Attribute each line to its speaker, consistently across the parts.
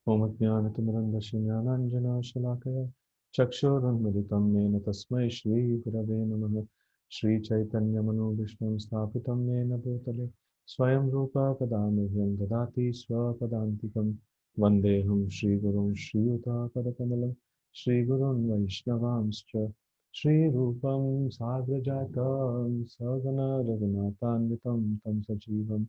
Speaker 1: Om Jnanatimirandasya Jnananjana Shalakaya Chakshurunmilitam Yena Tasmai Shri Gurave Namaha. Shri Chaitanya Manobhishtam Sthapitam Yena Bhutale Swayam Rupa Kadamahyam Dadati Swapadantikam Vandeham Shri Gurun Shri Yuta Padakamalam Shri Gurun Vaishnavamscha Shri Rupam Sagrajatam Sagana Raghunathanvitam Tam Sajivam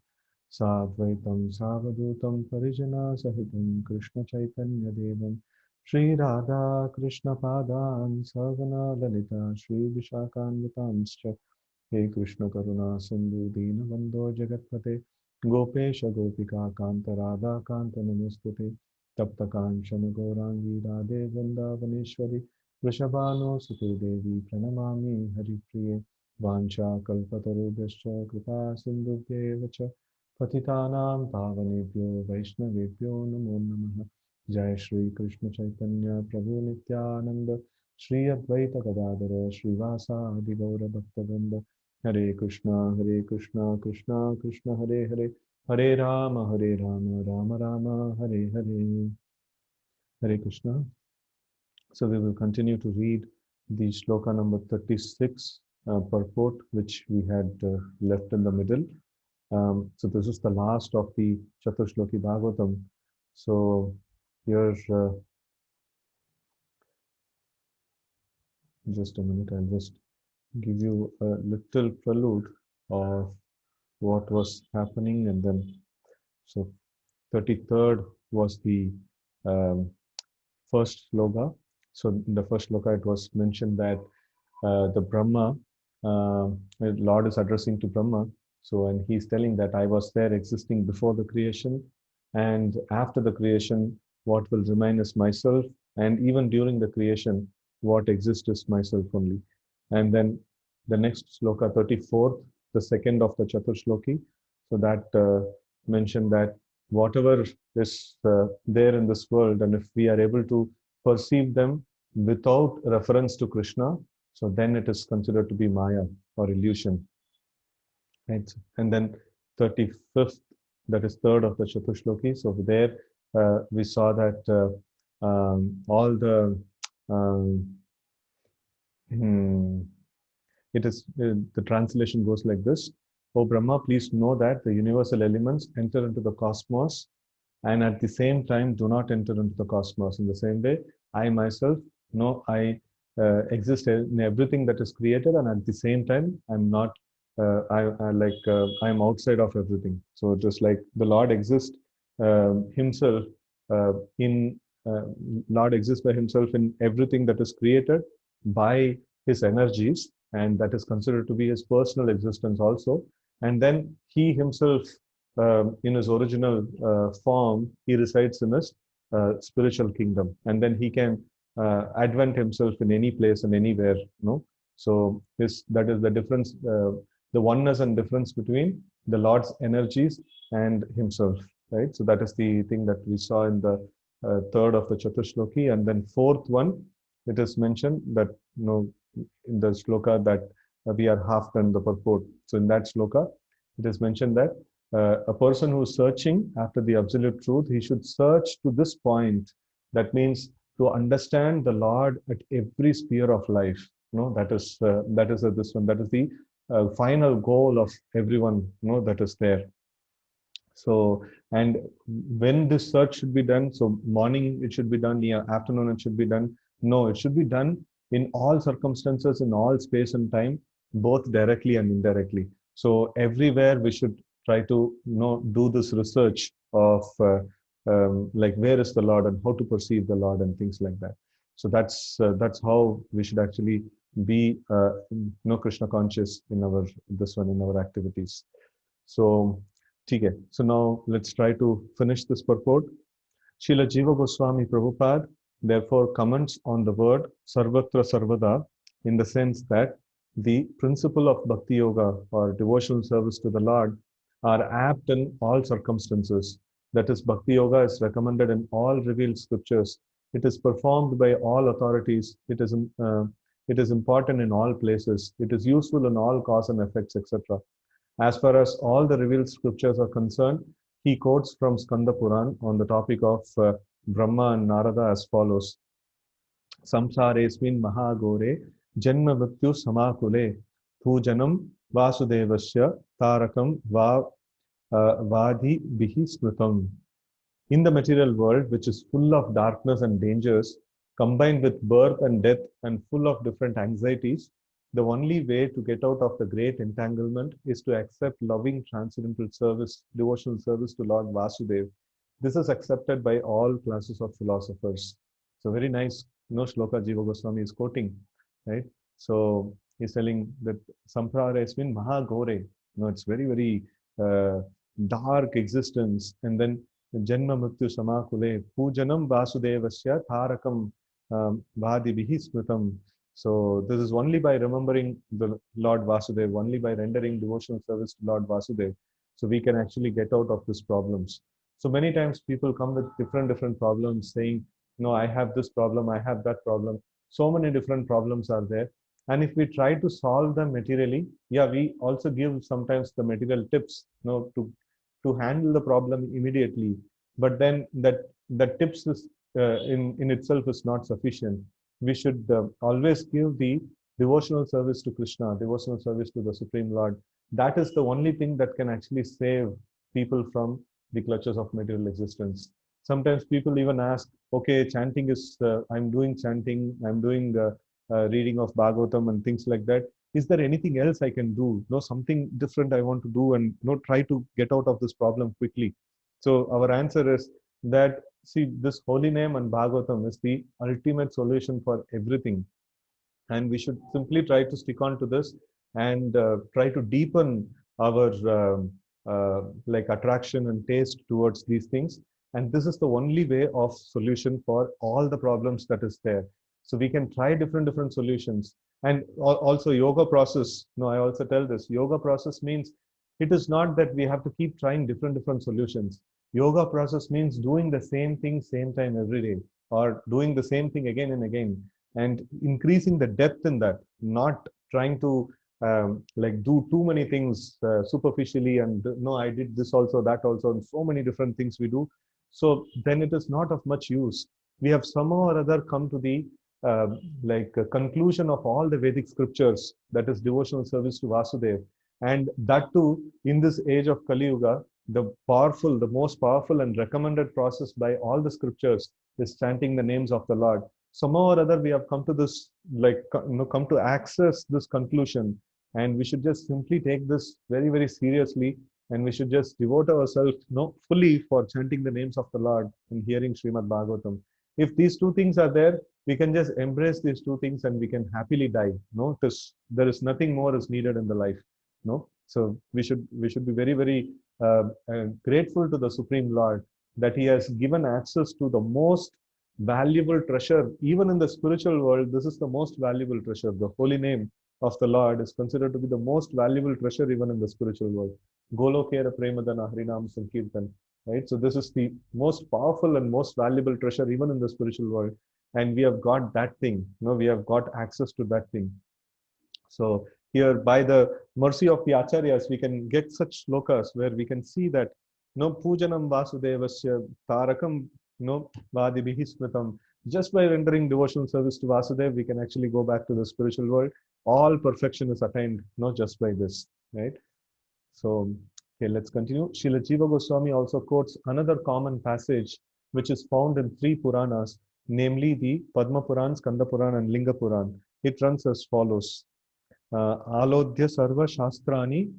Speaker 1: Sadvaitam Savadutam Parijana Sahitam Krishna Chaitanya Devam Shri Radha Krishna Padan Sagana Lalita Shri Vishakhanvitanscha He Krishna Karuna Sindhu Dina Bandho Jagatpate Gopesha Gopika Kanta Radha Kanta Namostute Tapta Kanchana Gaurangi Radhe Vrindavaneshwari Vrishabhano Sute Devi Pranamami Hari Priye Vancha Kalpatarubhascha Kripa Sindhubhyevacha Patitanam Pavanebhyo Vaishnavebhyo Namo Namaha Jai Shri Krishna Chaitanya Prabhu Nityananda Shri Advaita Gadadara Srivasa Adi Gaura Bhaktavrinda Hare Krishna, Krishna Krishna, Hare Hare, Hare Rama, Rama Rama, Hare Hare, Hare Krishna. So we will continue to read the shloka number 36 purport, which we had left in the middle. So this is the last of the Catur Sloki Bhagavatam. So here, just a minute, I'll just give you a little prelude of what was happening, and then so 33rd was the um, first sloka. So in the first sloka, it was mentioned that the Brahma, Lord is addressing to Brahma. So, and he's telling that I was there existing before the creation, and after the creation, what will remain is myself, and even during the creation, what exists is myself only. And then the next sloka, 34th, the second of the Chatur Shloki, so that mentioned that whatever is there in this world, and if we are able to perceive them without reference to Krishna, so then it is considered to be Maya or illusion. Right? And then 35th, that is third of the Chatushloki. So there we saw that all the um, hmm, it is the translation goes like this: O Brahma, please know that the universal elements enter into the cosmos and at the same time do not enter into the cosmos. In the same way, I myself know I exist in everything that is created, and at the same time, I'm not. I'm outside of everything. So just like the Lord exists Himself in Lord exists by Himself in everything that is created by His energies, and that is considered to be His personal existence also. And then He Himself in his original form, he resides in his spiritual kingdom, and then he can advent himself in any place and anywhere. So that is the difference, the oneness and difference between the Lord's energies and himself. Right. So that is the thing that we saw in the third of the Chatushloki, and then fourth one, it is mentioned that in the shloka that we are half done the purport. So in that shloka, it is mentioned that a person who is searching after the absolute truth, he should search to this point. That means to understand the Lord at every sphere of life. That is this one. That is the final goal of everyone. That is there. So, and when this search should be done, so morning it should be done, afternoon it should be done. No, it should be done in all circumstances, in all space and time, both directly and indirectly. So everywhere we should try to do this research of like where is the Lord and how to perceive the Lord and things like that. So that's how we should actually be Krishna conscious in our activities. So okay. So now let's try to finish this purport. Srila Jiva Goswami Prabhupada therefore comments on the word Sarvatra Sarvada in the sense that the principle of Bhakti Yoga or devotional service to the Lord are apt in all circumstances. That is, Bhakti Yoga is recommended in all revealed scriptures. It is performed by all authorities. It is important in all places. It is useful in all cause and effects, etc. As far as all the revealed scriptures are concerned, he quotes from Skanda Puran on the topic of Brahma and Narada as follows. Samsaresmin Mahagore Janma Mrityu Samakule Pujanam Vasudevasya Tarakam Vadi Bihi Smritam. In the material world, which is full of darkness and dangers, combined with birth and death and full of different anxieties, the only way to get out of the great entanglement is to accept loving transcendental service, devotional service to Lord Vasudev. This is accepted by all classes of philosophers. So very nice, shloka Jiva Goswami is quoting, right? So he's telling that Samprara Esmin Mahagore. It's very, very dark existence. And then Janma Mrityu Samakule Pujanam Vasudevasya Tarakam Vadibihi Smritam. So this is only by remembering the Lord Vasudev, only by rendering devotional service to Lord Vasudev, so we can actually get out of these problems. So many times people come with different problems saying, no, I have this problem, I have that problem. So many different problems are there. And if we try to solve them materially, yeah, we also give sometimes the material tips, to handle the problem immediately. But then that tips is in itself is not sufficient. We should always give the devotional service to Krishna, devotional service to the Supreme Lord. That is the only thing that can actually save people from the clutches of material existence. Sometimes people even ask, okay, chanting is, I'm doing chanting, I'm doing reading of Bhagavatam and things like that. Is there anything else I can do? No, something different I want to do and try to get out of this problem quickly. So our answer is that, see, this holy name and Bhagavatam is the ultimate solution for everything. And we should simply try to stick on to this and try to deepen our like attraction and taste towards these things. And this is the only way of solution for all the problems that is there. So we can try different solutions. And also yoga process. I also tell this, yoga process means it is not that we have to keep trying different solutions. Yoga process means doing the same thing, same time every day, or doing the same thing again and again, and increasing the depth in that, not trying to like do too many things superficially and no, I did this also, that also, and so many different things we do. So then it is not of much use. We have somehow or other come to the conclusion of all the Vedic scriptures, that is devotional service to Vasudev. And that too, in this age of Kali Yuga, the most powerful and recommended process by all the scriptures is chanting the names of the Lord. Somehow or other, we have come to this, come to access this conclusion. And we should just simply take this very seriously. And we should just devote ourselves fully for chanting the names of the Lord and hearing Srimad Bhagavatam. If these two things are there, we can just embrace these two things and we can happily die. There is nothing more is needed in the life. So we should be very grateful to the Supreme Lord that He has given access to the most valuable treasure. Even in the spiritual world, this is the most valuable treasure. The holy name of the Lord is considered to be the most valuable treasure even in the spiritual world. Golokera Premadana Harinam Sankirtan. Right? So this is the most powerful and most valuable treasure even in the spiritual world. And we have got that thing. We have got access to that thing. So here, by the mercy of the Acharyas, we can get such shlokas where we can see that Pujanam Vasudevasya Tarakam Vadibihi Smritam. Just by rendering devotional service to Vasudev, we can actually go back to the spiritual world. All perfection is attained, not just by this, right? So, okay, let's continue. Srila Jiva Goswami also quotes another common passage which is found in 3 Puranas, namely the Padma Puran, Skanda Puran, and Linga Puran. It runs as follows. Alodhya sarva shastrani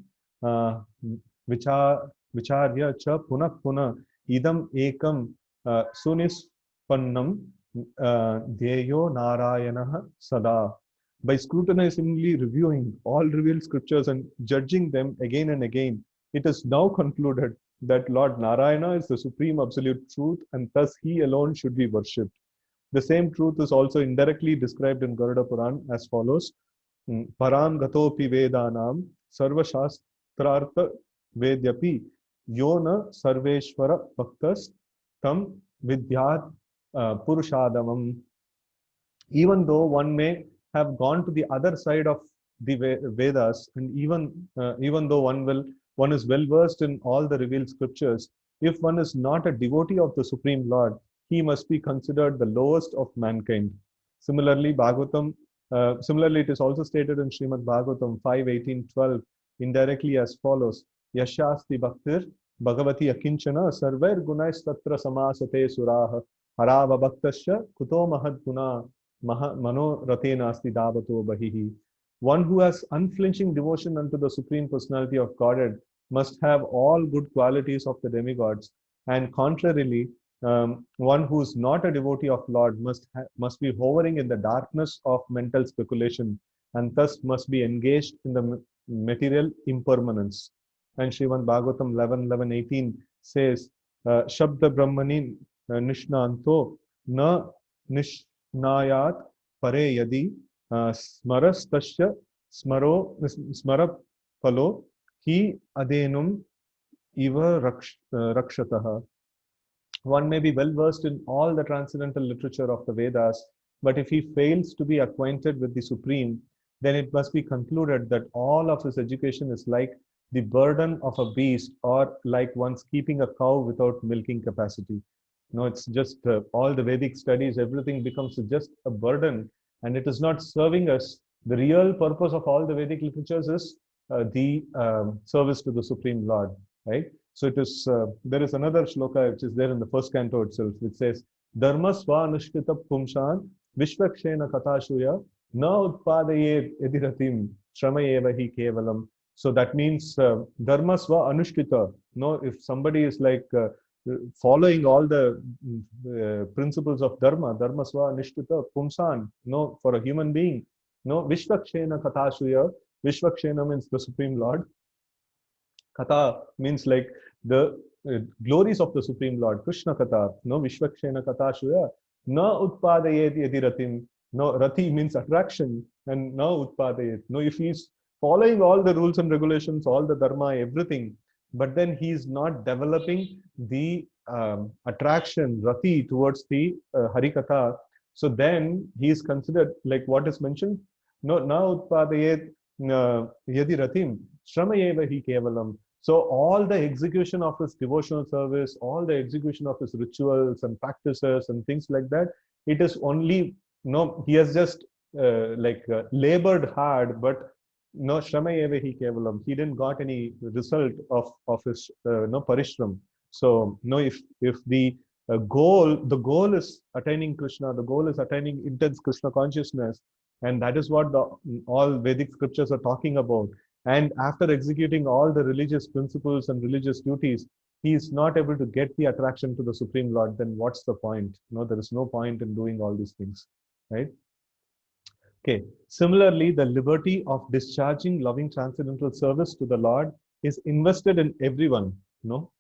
Speaker 1: vicharya cha puna idam ekam sunispannam dheyo narayana sada. By scrutinizingly reviewing all revealed scriptures and judging them again and again, it is now concluded that Lord Narayana is the supreme absolute truth and thus He alone should be worshipped. The same truth is also indirectly described in Garuda Puran as follows. Param gatopi vedanam sarva shastrartha vedyapi yona sarveshwara bhaktas tam vidyat purushadamam. Even though one may have gone to the other side of the Vedas, and even though one is well versed in all the revealed scriptures, if one is not a devotee of the Supreme Lord, he must be considered the lowest of mankind. Similarly, similarly, it is also stated in Srimad Bhagavatam 5:18-12 indirectly as follows: Yashasti Bhaktir Bhagavati Akinchana Sarvair Gunais Tatra Samasate Suraha Harava Bhaktasya Kuto Mahad Guna Mano Ratena Asti Davato Bahihi. One who has unflinching devotion unto the Supreme Personality of Godhead must have all good qualities of the demigods, and contrarily, one who is not a devotee of Lord must be hovering in the darkness of mental speculation, and thus must be engaged in the material impermanence. And Srimad Bhagavatam 11:18 says, Shabda Brahmani Nishnanto Na Nishnayat Pare Yadi Smarastasya Smara Palo Hi Adenum Iva Rakshataha. One may be well versed in all the transcendental literature of the Vedas, but if he fails to be acquainted with the Supreme, then it must be concluded that all of his education is like the burden of a beast, or like one's keeping a cow without milking capacity. No, it's just all the Vedic studies, everything becomes just a burden, and it is not serving us. The real purpose of all the Vedic literatures is the service to the Supreme Lord, right? So it is, there is another shloka which is there in the first canto itself, which says, Dharma svanushkita pumshan vishvakshena katashuya na utpadaye ediratim shramayeva hi kevalam. So that means dharma sva anushkita. No, if somebody is like following all the principles of dharma sva anushkita pumsan, no, for a human being, no, vishvakshena katashuya. Vishvakshena means the Supreme Lord. Katha means like the glories of the Supreme Lord, Krishna Katha, no, Vishvakshena Katha Shuya, na utpadayet yadiratim, no, rati means attraction, and na utpadayet. No, if he's following all the rules and regulations, all the dharma, everything, but then he's not developing the attraction, rati, towards the Harikatha, so then he is considered like what is mentioned, no, na utpadayet yadiratim, shramayeva hi kevalam. So all the execution of his devotional service, all the execution of his rituals and practices and things like that, it is only, no, he has just labored hard, but no, shramayeva hi kevalam. He didn't got any result of his no parishram. So no, if the goal is attaining Krishna, the goal is attaining intense Krishna consciousness, and that is what all Vedic scriptures are talking about. And after executing all the religious principles and religious duties, he is not able to get the attraction to the Supreme Lord, then what's the point? No, there is no point in doing all these things, right? Okay. Similarly, the liberty of discharging loving transcendental service to the Lord is invested in everyone. No,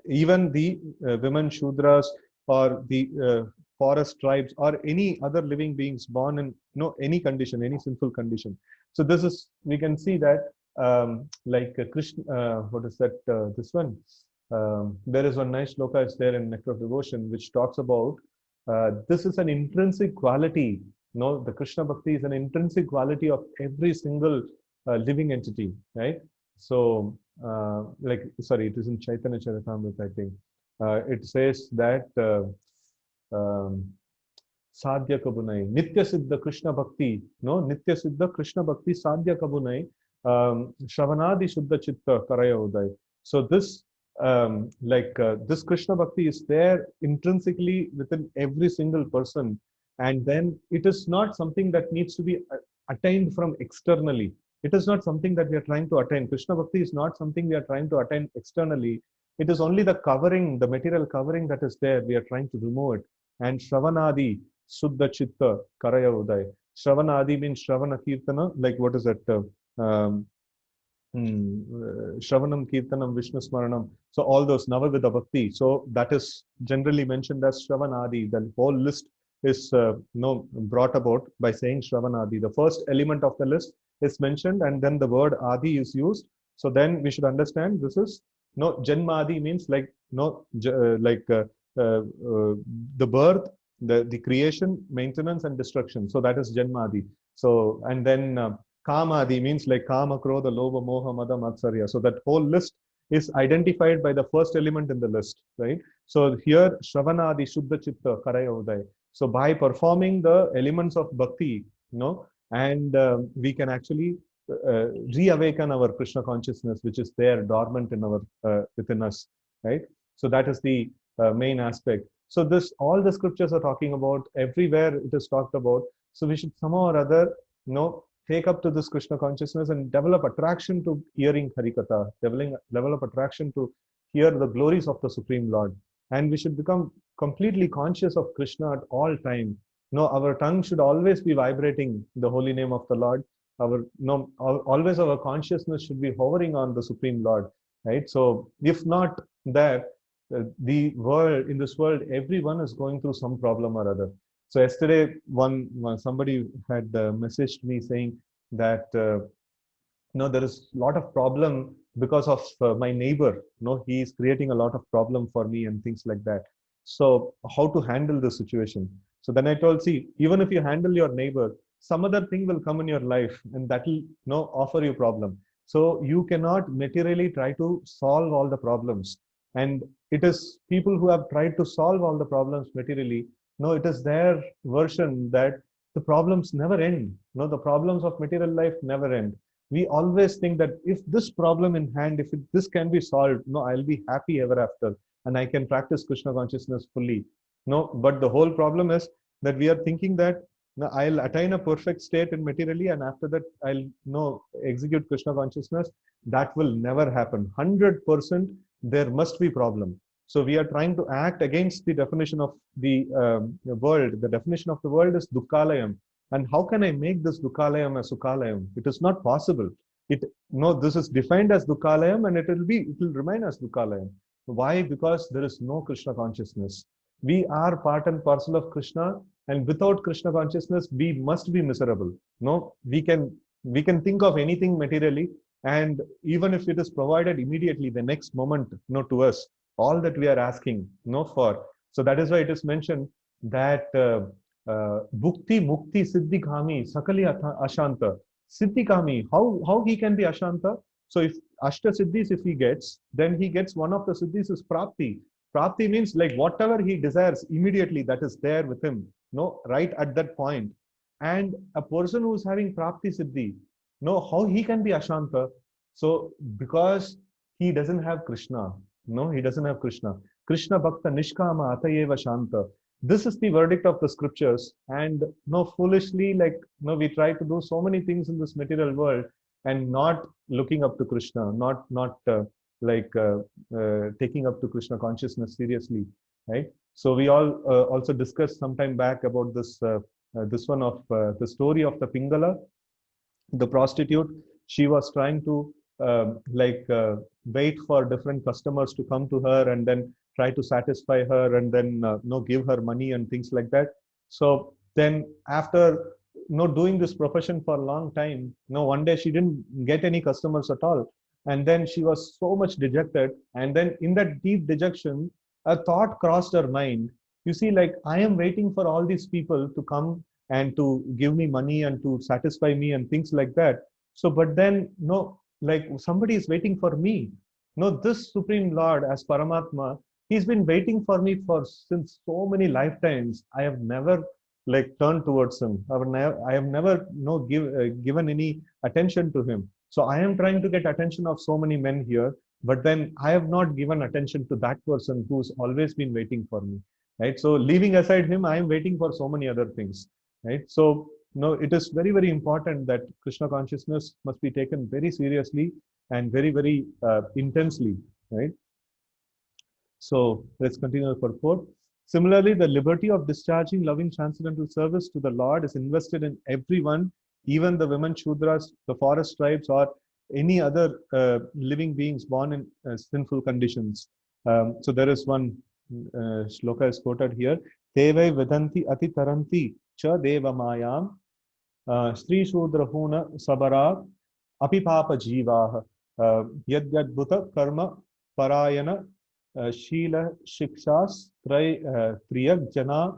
Speaker 1: even the women Shudras or the forest tribes or any other living beings born in any condition, any sinful condition. So this is, we can see that Krishna, what is that? This one. There is one nice shloka is there in Nectar of Devotion, which talks about this is an intrinsic quality. No, the Krishna Bhakti is an intrinsic quality of every single living entity, right? So, sorry, it is in Chaitanya Charitamrita, I think. It says that Sadhya Kabunai, Nitya Siddha Krishna Bhakti, no, Nitya Siddha Krishna Bhakti Sadhya Kabunai, Shravanadi Shuddha Chitta Karaya Uday. So this, this Krishna Bhakti is there intrinsically within every single person. And then it is not something that needs to be attained from externally. It is not something that we are trying to attain. Krishna Bhakti is not something we are trying to attain externally. It is only the covering, the material covering that is there. We are trying to remove it. And Shravanadi, Suddha Chitta, Karaya Uday. Shravanadi means Shravana Kirtana, like what is that? Shravanam, Kirtanam, Vishnu Smaranam. So all those Navavidha Bhakti. So that is generally mentioned as Shravanadi. The whole list is brought about by saying Shravanadi. The first element of the list is mentioned, and then the word Adi is used. So then we should understand this is Janmadi means like the birth, the creation, maintenance, and destruction. So that is Janmadi. So and then Kamadi means like Kama, Krodha, Lobha, Moha, Mada, Matsarya. So that whole list is identified by the first element in the list, right? So here, Shravanadi Shuddha Chitta Karaya Uday. So by performing the elements of bhakti, and we can actually reawaken our Krishna consciousness, which is there dormant in our within us, right? So that is the main aspect. So this, all the scriptures are talking about, everywhere it is talked about. So we should somehow or other, take up to this Krishna consciousness and develop attraction to hearing Harikatha, develop attraction to hear the glories of the Supreme Lord. And we should become completely conscious of Krishna at all time. Our tongue should always be vibrating the holy name of the Lord. Always our consciousness should be hovering on the Supreme Lord, right? So if not that, the world, in this world, everyone is going through some problem or other. So yesterday, somebody had messaged me saying that there is a lot of problem because of my neighbor. He is creating a lot of problem for me and things like that. So how to handle the situation? So then I told, see, even if you handle your neighbor, some other thing will come in your life and that will offer you problem. So you cannot materially try to solve all the problems. And it is people who have tried to solve all the problems materially. No, it is their version that the problems never end. No, the problems of material life never end. We always think that if this problem in hand, if this can be solved, I'll be happy ever after and I can practice Krishna consciousness fully. But the whole problem is that we are thinking that I'll attain a perfect state in materially and after that I'll execute Krishna consciousness. That will never happen. 100% there must be problem. So we are trying to act against the definition of the world. The definition of the world is Dukkhalayam. And how can I make this Dukkalayam a Sukhalayam? It is not possible. This is defined as Dukkalayam and it will remain as Dukkalayam. Why? Because there is no Krishna consciousness. We are part and parcel of Krishna, and without Krishna consciousness, we must be miserable. We can think of anything materially, and even if it is provided immediately, the next moment, to us, all that we are asking, for. So that is why it is mentioned that Bhukti, Mukti, Siddhi Kami, Sakali Ashanta. Siddhi Kami, how he can be Ashanta? So if Ashta Siddhis, if he gets, then he gets one of the Siddhis is Prapti. Prapti means like whatever he desires immediately, that is there with him, right at that point. And a person who is having Prapti Siddhi, how he can be Ashanta? So because he doesn't have Krishna. He doesn't have Krishna. Krishna Bhakta Nishkama Atayeva Shanta. This is the verdict of the scriptures. And foolishly, we try to do so many things in this material world and not looking up to Krishna, not taking up to Krishna consciousness seriously, right? So we all also discussed some time back about this one of the story of the Pingala, the prostitute. She was trying to wait for different customers to come to her and then try to satisfy her and then give her money and things like that. So then after doing this profession for a long time, one day she didn't get any customers at all. And then she was so much dejected. And then in that deep dejection, a thought crossed her mind. You see, I am waiting for all these people to come and to give me money and to satisfy me and things like that. So, but then, somebody is waiting for me. This Supreme Lord as Paramatma, he's been waiting for me since so many lifetimes. I have never turned towards him. I have never given any attention to him. So I am trying to get attention of so many men here, but then I have not given attention to that person who's always been waiting for me, right? So leaving aside him, I am waiting for so many other things, right? So it is very, very important that Krishna consciousness must be taken very seriously and very, very intensely, right? So let's continue for 4. Similarly, the liberty of discharging loving transcendental service to the Lord is invested in everyone, even the women Shudras, the forest tribes, or any other living beings born in sinful conditions. So there is one shloka is quoted here. Teve vedanti ati taranti cha deva mayam Sri Shudrahuna Sabara Apipapa Jiva Yadyadbhuta Karma Parayana Shila Shikshas Triyak Jana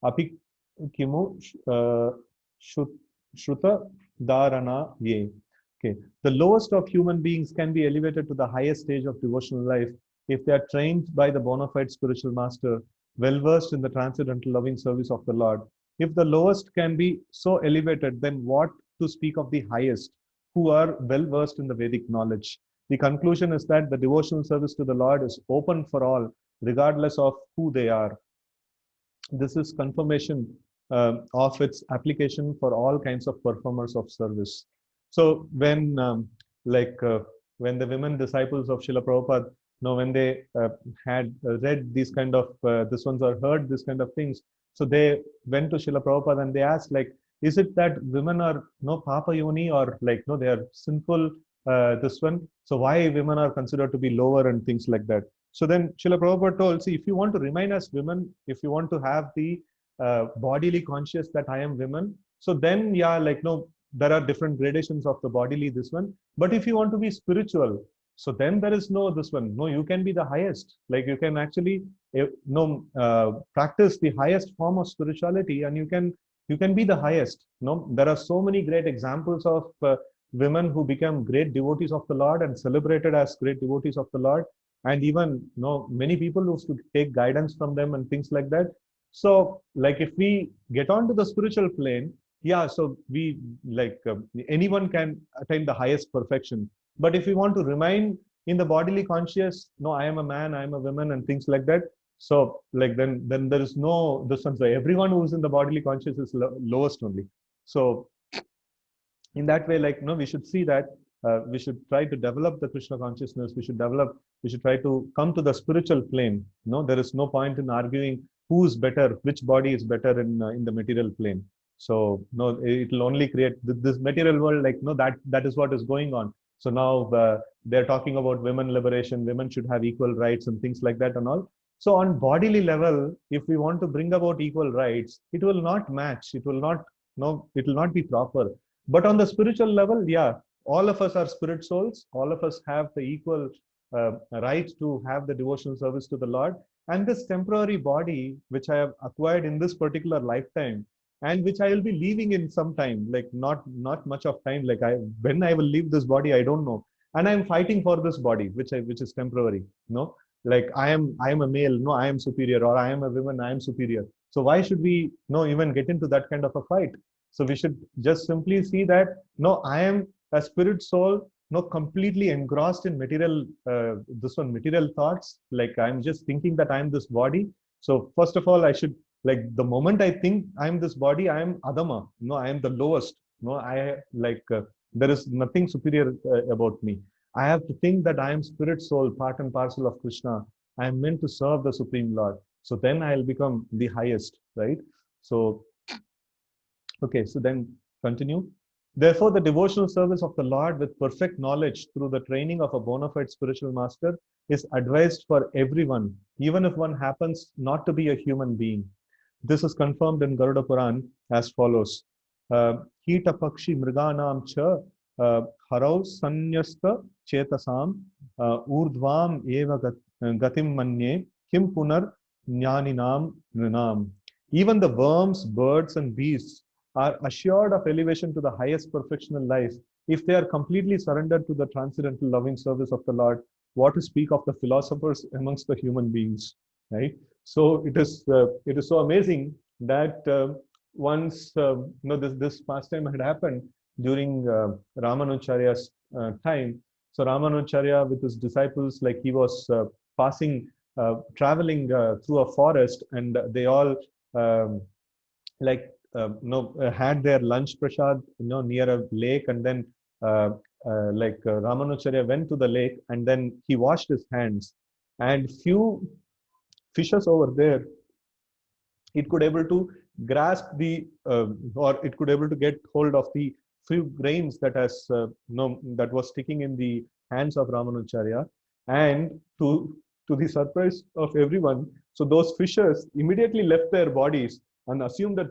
Speaker 1: Apikimu Shruta Dharana Ye. Okay. The lowest of human beings can be elevated to the highest stage of devotional life if they are trained by the bona fide spiritual master, well versed in the transcendental loving service of the Lord, if the lowest can be so elevated, then what to speak of the highest, who are well versed in the Vedic knowledge? The conclusion is that the devotional service to the Lord is open for all, regardless of who they are. This is confirmation of its application for all kinds of performers of service. So like uh, when the women disciples of Srila Prabhupada, when they had read these kind of this ones or heard this kind of things, so they went to Srila Prabhupada and they asked, like, is it that women are no papa yoni, or like no, they are sinful, this one, so why women are considered to be lower and things like that. So then Srila Prabhupada told, see, if you want to remain as women, if you want to have the bodily conscious that I am women, so then, yeah, like, no, there are different gradations of the bodily, this one. But if you want to be spiritual, so then there is no this one. No, you can be the highest. Like, you can actually practice the highest form of spirituality, and you can be the highest. No, there are so many great examples of women who become great devotees of the Lord and celebrated as great devotees of the Lord, and even many people used to take guidance from them and things like that. So, like, if we get onto the spiritual plane, yeah, so we like anyone can attain the highest perfection. But if we want to remain in the bodily conscious, no, I am a man, I am a woman, and things like that. So, like, then there is no this one. So everyone who's in the bodily conscious is lowest only. So in that way, like, we should see that we should try to develop the Krishna consciousness. We should try to come to the spiritual plane. There is no point in arguing who's better, which body is better in the material plane. So no, it will only create this material world. Like, no, that is what is going on. So now they're talking about women liberation. Women should have equal rights and things like that and all. So on bodily level, if we want to bring about equal rights, it will not match. It will not. No, it will not be proper. But on the spiritual level, yeah, all of us are spirit souls. All of us have the equal right to have the devotional service to the Lord. And this temporary body, which I have acquired in this particular lifetime, and which I will be leaving in some time, like not much of time. Like, when I will leave this body, I don't know. And I'm fighting for this body, which is temporary. Like, I am a male. No, I am superior, or I am a woman. I am superior. So why should we even get into that kind of a fight? So we should just simply see that, no, I am a spirit soul, completely engrossed in material, material thoughts. Like, I'm just thinking that I'm this body. So first of all, I should, like, the moment I think I'm this body, I am Adama. No, I am the lowest. No, there is nothing superior about me. I have to think that I am spirit soul, part and parcel of Krishna. I am meant to serve the Supreme Lord. So then I'll become the highest, right? So, okay, so then continue. Therefore, the devotional service of the Lord with perfect knowledge through the training of a bona fide spiritual master is advised for everyone, even if one happens not to be a human being. This is confirmed in Garuda Puran as follows. Kita pakshi mriganam cha harau sanyasta chetasam urdvam eva gatim manye kim punar jnaninam nrinam. Even the worms, birds, and beasts are assured of elevation to the highest perfectional life if they are completely surrendered to the transcendental loving service of the Lord. What to speak of the philosophers amongst the human beings, right? So it is so amazing that once this pastime had happened during Ramanujacharya's time. So Ramanujacharya with his disciples, like, he was traveling through a forest, and they all had their lunch prasad near a lake, and then Ramanujacharya went to the lake, and then he washed his hands, and few fishes over there, it could able to grasp the or it could able to get hold of the few grains that that was sticking in the hands of Ramanujacharya, and to the surprise of everyone, so those fishes immediately left their bodies and assumed that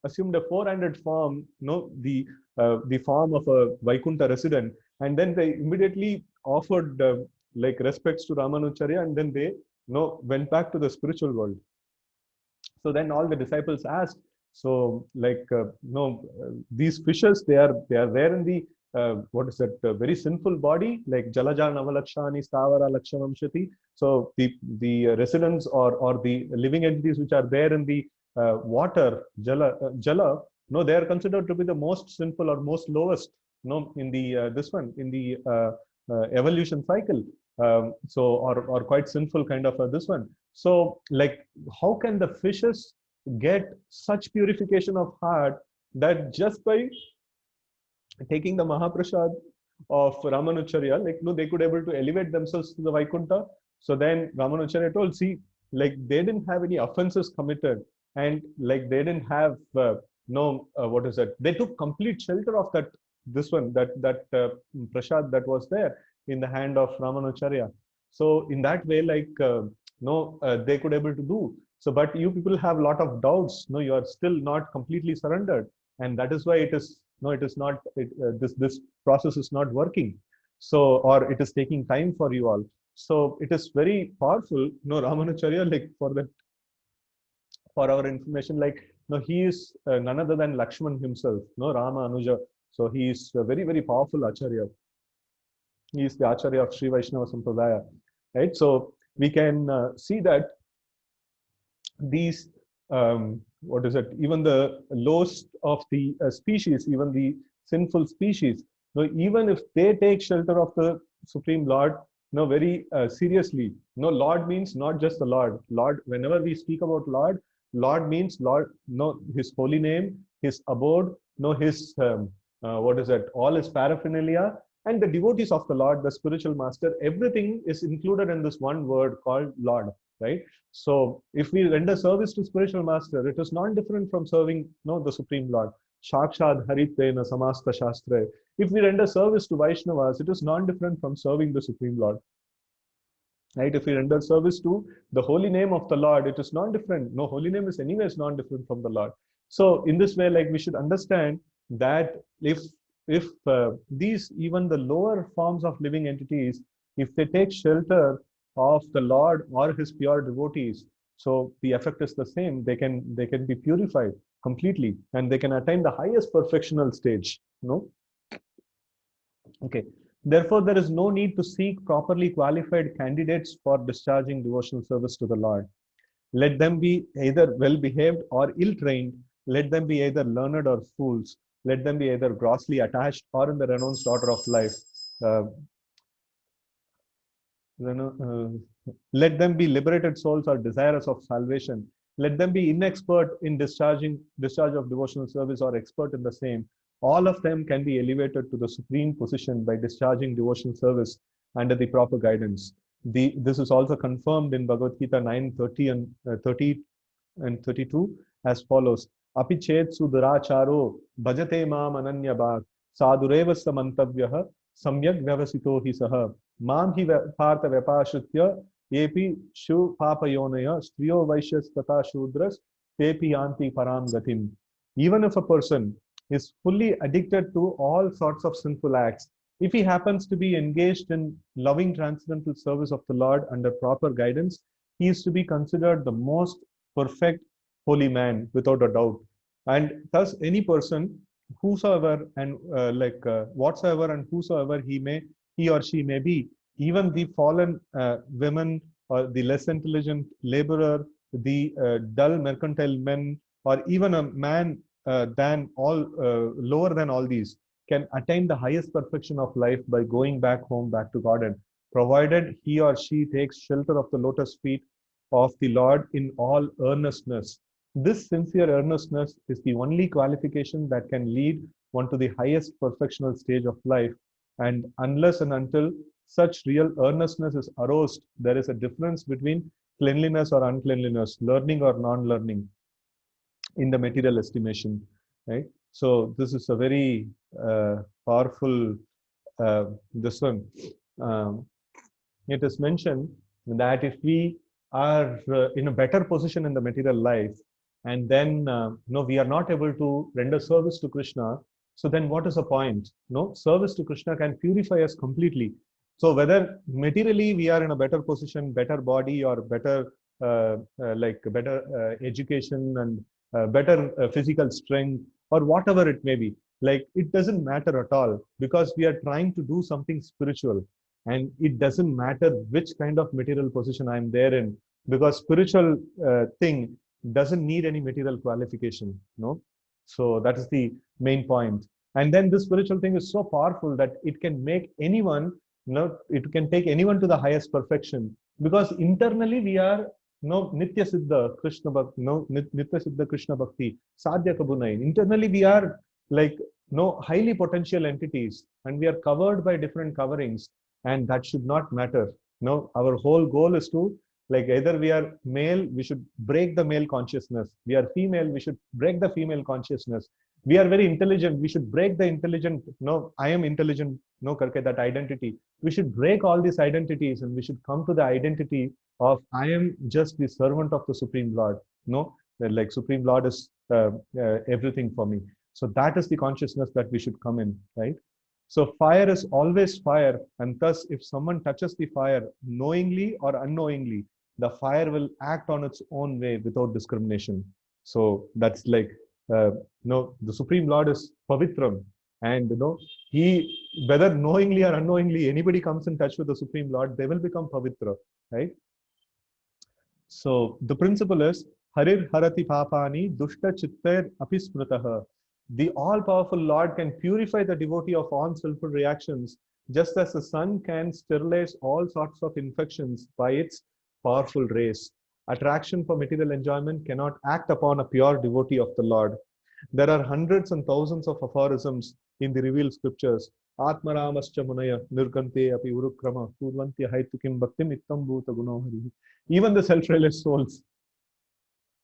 Speaker 1: assumed a four-handed form, the form of a Vaikuntha resident, and then they immediately offered respects to Ramanujacharya, and then they went back to the spiritual world. So then all the disciples asked, so these fishes, they are there in the what is that, very sinful body, like Jalaja Navalakshani Stavara Lakshamamshati. So the residents or the living entities which are there in the water, Jala, no, they are considered to be the most sinful or most lowest, no, in the this one, in the evolution cycle. So or quite sinful kind of this one. So like, how can the fishes get such purification of heart that just by taking the Mahaprasad of Ramanucharya, like, no, they could able to elevate themselves to the Vaikuntha. So then Ramanucharya told, see, like they didn't have any offenses committed, and like they didn't have no what is that? They took complete shelter of that this one that prasad that was there in the hand of Ramanucharya. So in that way, like no, they could able to do. So, but you people have a lot of doubts. No, you are still not completely surrendered, and that is why it is no, it is not. This process is not working. So, or it is taking time for you all. So it is very powerful. No, Ramanacharya, like for that, for our information, like no, he is none other than Lakshman himself. No, Rama Anuja. So he is a very very powerful acharya. He is the acharya of Sri Vaishnava Sampradaya, right? So we can see that these what is it, even the lowest of the species, even the sinful species, no, even if they take shelter of the Supreme Lord, no, very seriously. No, Lord means not just the Lord, whenever we speak about Lord means Lord, no, his holy name, his abode, no, his what is that, all his paraphernalia, and the devotees of the Lord, the spiritual master, everything is included in this one word called Lord, right? So if we render service to spiritual master, it is not different from serving, no, the Supreme Lord. Shakshad Haritena Samasta Shastra. If we render service to Vaishnavas, it is not different from serving the Supreme Lord. Right? If we render service to the holy name of the Lord, it is not different. No, holy name is anyways not different from the Lord. So in this way, like we should understand that if these, even the lower forms of living entities, if they take shelter of the Lord or his pure devotees, so the effect is the same. They can be purified completely, and they can attain the highest perfectional stage. No? Okay. Therefore, there is no need to seek properly qualified candidates for discharging devotional service to the Lord. Let them be either well behaved or ill trained. Let them be either learned or fools. Let them be either grossly attached or in the renounced order of life. Uh, let them be liberated souls or desirous of salvation. Let them be inexpert in discharge of devotional service or expert in the same. All of them can be elevated to the supreme position by discharging devotional service under the proper guidance. This is also confirmed in Bhagavad Gita 9:30 and 30 and 32 as follows. Api chet suduracharo bhajate mam ananya bhag sadureva samantavyaha samyak vyavasito hi saha mam hi partha vyapashritya epi shu papayonaya striyo vaishyas tata shudras tepi yanti param gatim. Even if a person is fully addicted to all sorts of sinful acts, if he happens to be engaged in loving transcendental service of the Lord under proper guidance, he is to be considered the most perfect holy man without a doubt. And thus, any person, whosoever and whatsoever and whosoever he or she may be, even the fallen women or the less intelligent laborer, the dull mercantile men, or even a man than all lower than all these, can attain the highest perfection of life by going back home, back to Godhead, provided he or she takes shelter of the lotus feet of the Lord in all earnestness. This sincere earnestness is the only qualification that can lead one to the highest perfectional stage of life. And unless and until such real earnestness is aroused, there is a difference between cleanliness or uncleanliness, learning or non-learning in the material estimation, right? So this is a very powerful this one. It is mentioned that if we are in a better position in the material life, and then no, we are not able to render service to Krishna, so then what is the point? No, service to Krishna can purify us completely. So whether materially we are in a better position, better body, or better better education and better physical strength, or whatever it may be, like it doesn't matter at all, because we are trying to do something spiritual, and it doesn't matter which kind of material position I'm there in, because spiritual thing doesn't need any material qualification, no. So that is the main point. And then this spiritual thing is so powerful that it can make anyone, it can take anyone to the highest perfection, because internally we are no nitya siddha krishna bhakti, no nitya siddha krishna bhakti sadhya kabunai. Internally we are like no highly potential entities, and we are covered by different coverings, and that should not matter. No, our whole goal is to, like, either we are male, we should break the male consciousness. We are female, we should break the female consciousness. We are very intelligent, we should break the intelligent, no, I am intelligent, no, karke, that identity. We should break all these identities, and we should come to the identity of I am just the servant of the Supreme Lord. No, like Supreme Lord is everything for me. So that is the consciousness that we should come in, right? So fire is always fire, and thus if someone touches the fire knowingly or unknowingly, the fire will act on its own way without discrimination. So that's like, no, the Supreme Lord is Pavitram, and he, whether knowingly or unknowingly, anybody comes in touch with the Supreme Lord, they will become Pavitra, right? So the principle is Harir Harati Papani Dushta Chitter Apismritaha. The all-powerful Lord can purify the devotee of all sinful reactions, just as the sun can sterilize all sorts of infections by its powerful rays. Attraction for material enjoyment cannot act upon a pure devotee of the Lord. There are hundreds and thousands of aphorisms in the revealed scriptures. Atmaramascha munaya nirgante api urukrama kurvanti haitukim bhaktim ittam bhuta gunohari. Even the self-realized souls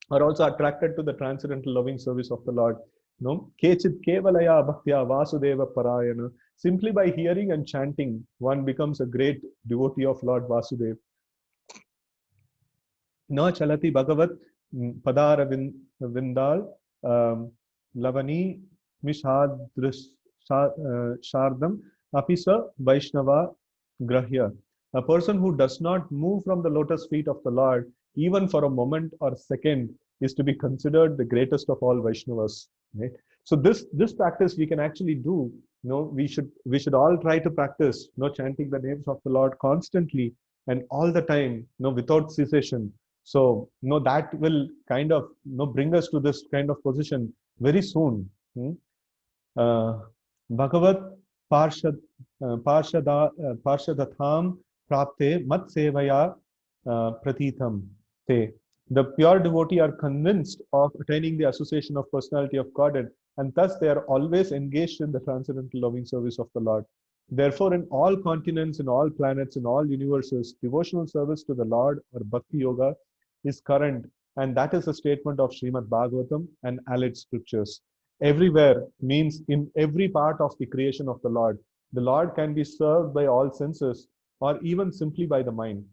Speaker 1: are also attracted to the transcendental loving service of the Lord. No, Kechit Kevalaya Bhaktya Vasudeva Parayana. Simply by hearing and chanting, one becomes a great devotee of Lord Vasudeva. No Chalati Bhagavat Padara Vindal Lavani Mishadrish Shardam Apisa Vaishnava Grahya. A person who does not move from the lotus feet of the Lord, even for a moment or second, is to be considered the greatest of all Vaishnavas. Right? So this practice we can actually do. We should all try to practice, chanting the names of the Lord constantly and all the time, without cessation. So that will kind of bring us to this kind of position very soon. Bhagavat Parshadatham Prapte Mat Sevaya Pratitham Te. The pure devotee are convinced of attaining the association of personality of Godhead, and thus they are always engaged in the transcendental loving service of the Lord. Therefore, in all continents, in all planets, in all universes, devotional service to the Lord or Bhakti Yoga is current, and that is a statement of Srimad Bhagavatam and allied scriptures. Everywhere means in every part of the creation of the Lord. The Lord can be served by all senses or even simply by the mind.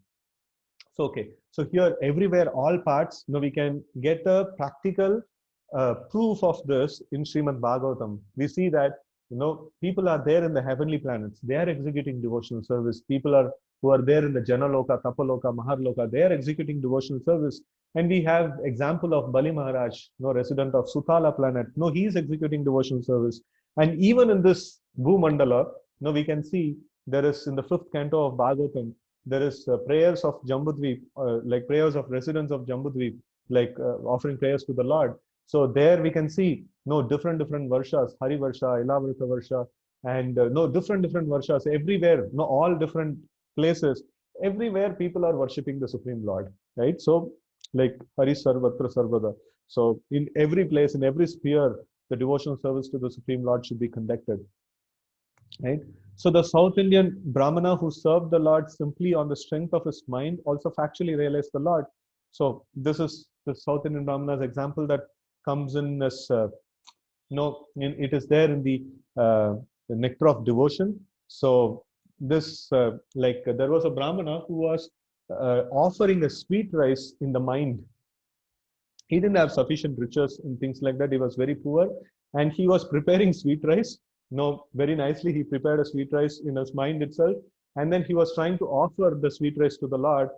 Speaker 1: So, okay. So here, everywhere, all parts, we can get a practical proof of this in Srimad Bhagavatam. We see that, people are there in the heavenly planets. They are executing devotional service. People who are there in the Janaloka, Tapaloka, Maharloka, they are executing devotional service. And we have example of Bali Maharaj, resident of Sutala planet. He is executing devotional service. And even in this Bhumandala, we can see there is in the 5th canto of Bhagavatam, there is prayers of Jambudvip, like prayers of residents of Jambudvip, like offering prayers to the Lord. So there we can see different varshas, Hari Varsha, Ilavrita Varsha, and different varshas everywhere, all different places. Everywhere people are worshipping the Supreme Lord, right? So like Hari Sarvatra Sarvada. So in every place, in every sphere, the devotional service to the Supreme Lord should be conducted, right? So the South Indian Brahmana who served the Lord simply on the strength of his mind also factually realized the Lord. So this is the South Indian Brahmana's example that comes in as, it is there in the nectar of devotion. So this, there was a Brahmana who was offering a sweet rice in the mind. He didn't have sufficient riches and things like that. He was very poor, and he was preparing sweet rice. Very nicely, he prepared a sweet rice in his mind itself, and then he was trying to offer the sweet rice to the Lord,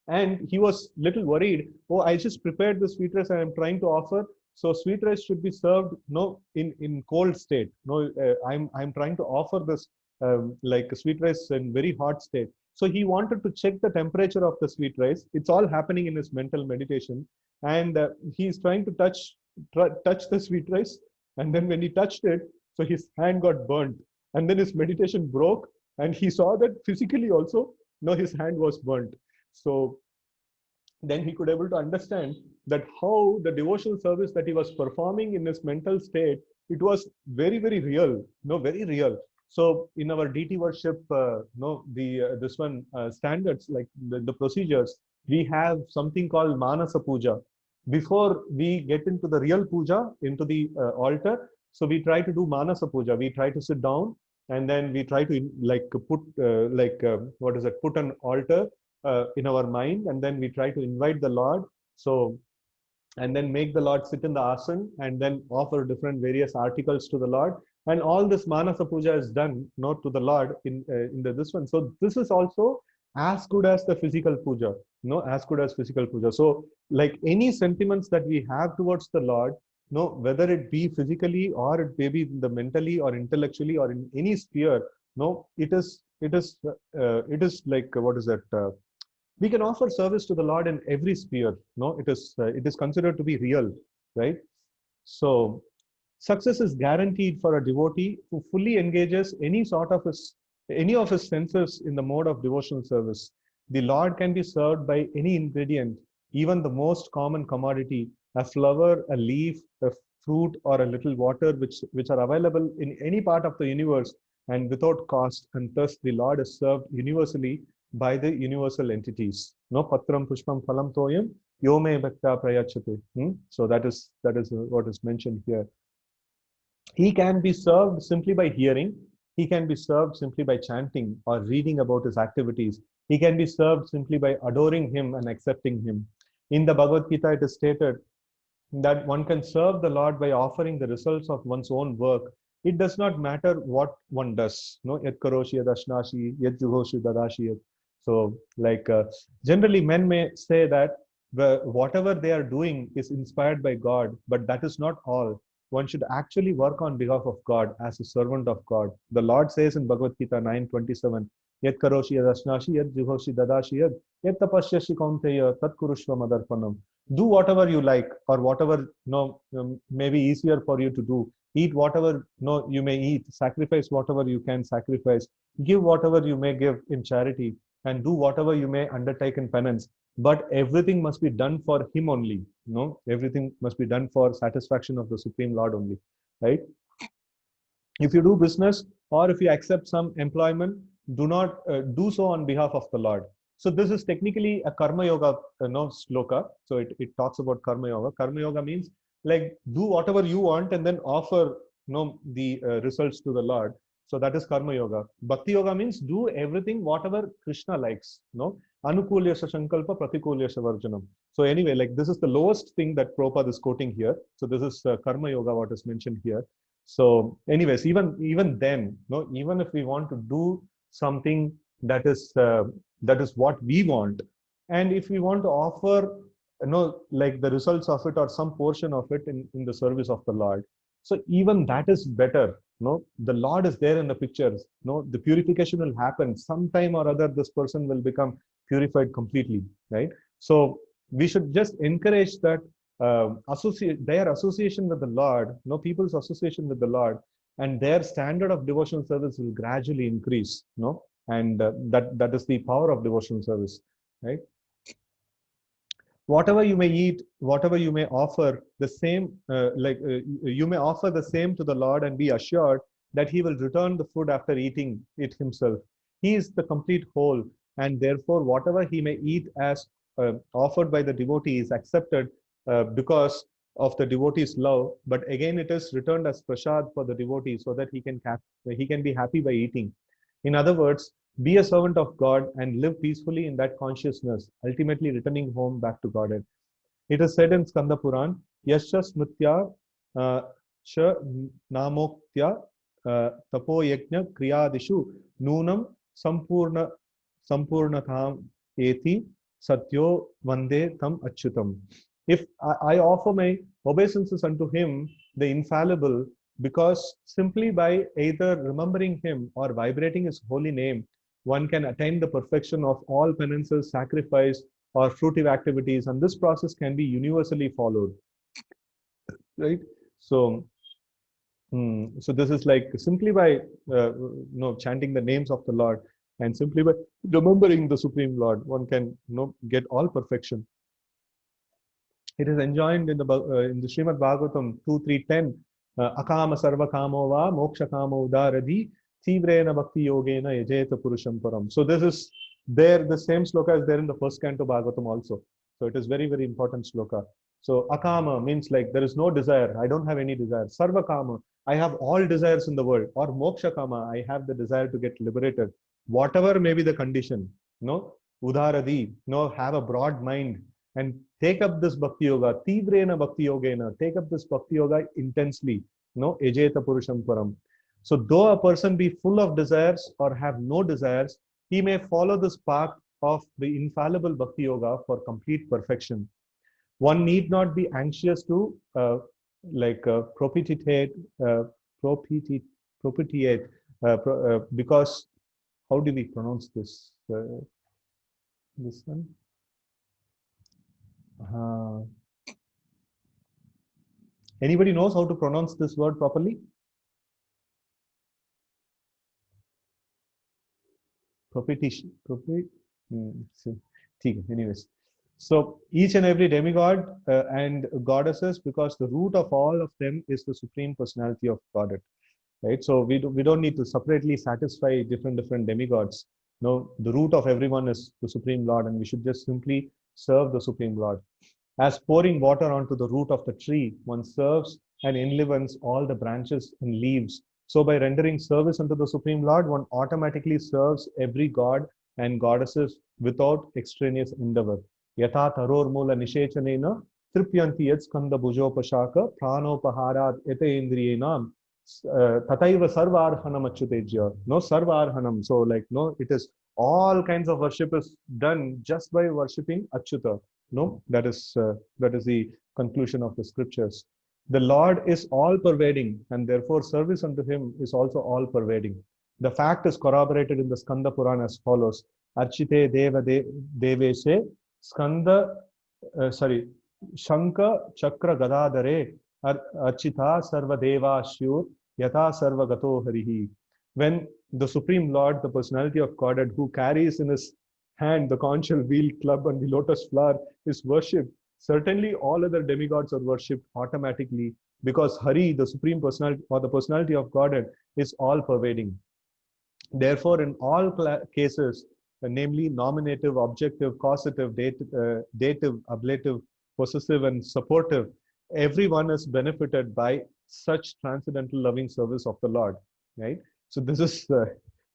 Speaker 1: and he was little worried. Oh, I just prepared the sweet rice and I'm trying to offer, So sweet rice should be served no in cold state. No, I'm trying to offer this like sweet rice in very hot state. So he wanted to check the temperature of the sweet rice. It's all happening in his mental meditation, and he's trying to touch the sweet rice. And then when he touched it, so his hand got burnt, and then his meditation broke, and he saw that physically also, no, his hand was burnt. So then he could able to understand that how the devotional service that he was performing in his mental state, it was very very real, no, very real. So in our deity worship, no, the this one standards, like the procedures, we have something called manasa puja. Before we get into the real puja, into the altar, so we try to do manasa puja. We try to sit down, and then we try to like put what is it, put an altar in our mind, and then we try to invite the Lord. So, and then make the Lord sit in the asan, and then offer different various articles to the Lord. And all this manasa puja is done, not to the Lord in this one. So this is also as good as the physical puja, no, as good as physical puja. So like any sentiments that we have towards the Lord, no, whether it be physically or it may be the mentally or intellectually or in any sphere, no, it is like what is that? We can offer service to the Lord in every sphere. No, it is considered to be real, right? So success is guaranteed for a devotee who fully engages any of his senses in the mode of devotional service. The Lord can be served by any ingredient, even the most common commodity, a flower, a leaf, a fruit, or a little water, which are available in any part of the universe and without cost, and thus the Lord is served universally by the universal entities. No, patram pushpam phalam toyam yome bhakta prayachate. So that is what is mentioned here. He can be served simply by hearing. He can be served simply by chanting or reading about his activities. He can be served simply by adoring him and accepting him. In the Bhagavad Gita, it is stated that one can serve the Lord by offering the results of one's own work. It does not matter what one does. No, yat karoshi yad ashnashi, yat juhoshi dadashi. So, like generally, men may say that whatever they are doing is inspired by God, but that is not all. One should actually work on behalf of God as a servant of God. The Lord says in Bhagavad Gita 9:27, Yat karoshi yad ashnashi, yat juhoshi dadashi, yat tapasyashi kaunteya, tat kurushva madarpanam. Do whatever you like, or whatever may be easier for you to do. Eat whatever you may eat. Sacrifice whatever you can sacrifice. Give whatever you may give in charity, and do whatever you may undertake in penance. But everything must be done for him only. No, everything must be done for satisfaction of the Supreme Lord only, right? If you do business or if you accept some employment, do not do so on behalf of the Lord. So this is technically a karma yoga sloka. So it talks about karma yoga. Karma yoga means like do whatever you want and then offer the results to the Lord. So that is karma yoga. Bhakti yoga means do everything whatever Krishna likes. No, anukulyasya sankalpa pratikulyasya varjanam. So anyway, like this is the lowest thing that Prabhupada is quoting here. So this is karma yoga, what is mentioned here. So anyways, even then, even if we want to do something that is what we want, and if we want to offer like the results of it or some portion of it in the service of the Lord, so even that is better. The Lord is there in the pictures. The purification will happen sometime or other. This person will become purified completely, right? So we should just encourage that their association with the Lord, people's association with the Lord, and their standard of devotional service will gradually increase. And that is the power of devotional service, right? Whatever you may eat, whatever you may offer, the same, you may offer the same to the Lord and be assured that he will return the food after eating it himself. He is the complete whole, and therefore whatever he may eat as offered by the devotee is accepted because of the devotee's love, but again it is returned as prasad for the devotee so that he can be happy by eating. In other words, be a servant of God and live peacefully in that consciousness, ultimately returning home back to Godhead. It is said in Skanda Puran, Yasya smritya sha namoktya tapo yajna kriyadishu nunam sampurnatham eti satyo vande tam achyutam. If I offer my Obeisances unto him, the infallible, because simply by either remembering him or vibrating his holy name, one can attain the perfection of all penances, sacrifice, or fruitive activities, and this process can be universally followed. Right? So, so this is like simply by chanting the names of the Lord and simply by remembering the Supreme Lord, one can get all perfection. It is enjoined in the Srimad Bhagavatam 2.3.10, akama sarva kamo va moksha kamo udaradhi tivrena bhakti yogena yajeta purusham param. So this is there, the same sloka is there in the first canto Bhagavatam also. So it is very, very important sloka. So akama means like there is no desire. I don't have any desire. Sarva kama, I have all desires in the world. Or moksha kama, I have the desire to get liberated. Whatever may be the condition, udaradi, have a broad mind and take up this bhakti yoga, tivrena bhakti yogena, take up this bhakti yoga intensely, ejeta purusham param. So though a person be full of desires or have no desires, he may follow this path of the infallible bhakti yoga for complete perfection. One need not be anxious to propitiate, because how do we pronounce this? This one? Anybody knows how to pronounce this word properly? Propitiation. Anyways, so each and every demigod and goddesses, because the root of all of them is the Supreme Personality of Godhead, right? So we don't need to separately satisfy different demigods. No, the root of everyone is the Supreme Lord, and we should just simply serve the Supreme Lord. As pouring water onto the root of the tree, one serves and enlivens all the branches and leaves. So by rendering service unto the Supreme Lord, one automatically serves every god and goddesses without extraneous endeavor. Yatha taror mula nishechanena tripyanti yat skanda bhujopashaka pranopaharat ete indriyenam tataiva sarvarhanam achyutejya. No sarvarhanam. So it is all kinds of worship is done just by worshipping Achyuta. No, that is the conclusion of the scriptures. The Lord is all pervading, and therefore service unto him is also all pervading. The fact is corroborated in the Skanda Purana as follows: Archite Deva Devese Skanda, Shanka Chakra Gadadare Archita Sarva Deva Shyur Yata Sarva Gato Harihi. When the Supreme Lord, the personality of Godhead, who carries in his hand the conch shell, wheel, club, and the lotus flower, is worshipped, certainly all other demigods are worshipped automatically, because Hari, the Supreme Personality or the personality of Godhead, is all pervading. Therefore, in all cases, namely nominative, objective, causative, dative, ablative, possessive, and supportive, everyone is benefited by such transcendental loving service of the Lord, right? So this